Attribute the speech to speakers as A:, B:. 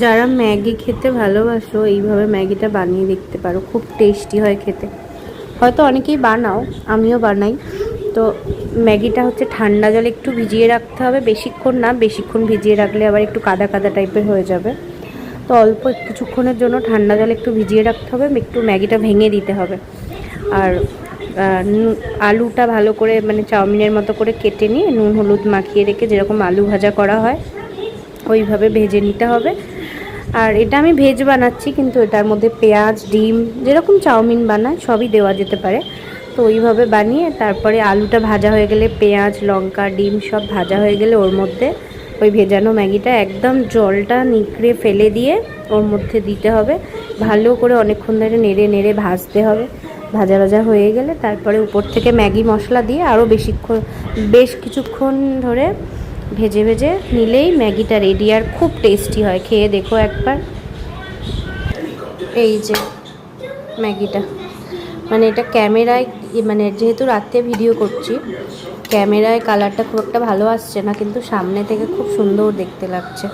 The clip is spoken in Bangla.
A: যারা ম্যাগি খেতে ভালোবাসো এইভাবে ম্যাগিটা বানিয়ে দেখতে পারো, খুব টেস্টি হয় খেতে। হয়তো অনেকেই বানাও, আমিও বানাই। তো ম্যাগিটা হচ্ছে ঠান্ডা জলে একটু ভিজিয়ে রাখতে হবে, বেশিক্ষণ না, বেশিক্ষণ ভিজিয়ে রাখলে আবার একটু কাদা কাদা টাইপের হয়ে যাবে। তো অল্প কিছুক্ষণের জন্য ঠান্ডা জলে একটু ভিজিয়ে রাখতে হবে, একটু ম্যাগিটা ভেঙে দিতে হবে। আর আলুটা ভালো করে মানে চাউমিনের মতো করে কেটে নিয়ে নুন হলুদ মাখিয়ে রেখে যেরকম আলু ভাজা করা হয় ওইভাবে ভেজে নিতে হবে। আর এটা আমি ভেজ বানাচ্ছি, কিন্তু এটার মধ্যে পেঁয়াজ ডিম যেরকম চাউমিন বানায় সবই দেওয়া যেতে পারে। তো ওইভাবে বানিয়ে তারপরে আলুটা ভাজা হয়ে গেলে পেঁয়াজ লঙ্কা ডিম সব ভাজা হয়ে গেলে ওর মধ্যে ওই ভেজানো ম্যাগিটা একদম জলটা নিকড়ে ফেলে দিয়ে ওর মধ্যে দিতে হবে। ভালো করে অনেকক্ষণ ধরে নেড়ে নেড়ে ভাজতে হবে। ভাজা ভাজা হয়ে গেলে তারপরে উপর থেকে ম্যাগি মশলা দিয়ে আরও বেশ কিছুক্ষণ ধরে ভেজে ভেজে নিলেই ম্যাগিটা রেডি। আর খুব টেস্টি হয়, খেয়ে দেখো একবার। এই যে ম্যাগিটা, মানে এটা ক্যামেরায় মানে যেহেতু রাত্রে ভিডিও করছি ক্যামেরায় কালারটা খুব একটা ভালো আসছে না, কিন্তু সামনে থেকে খুব সুন্দর দেখতে লাগছে।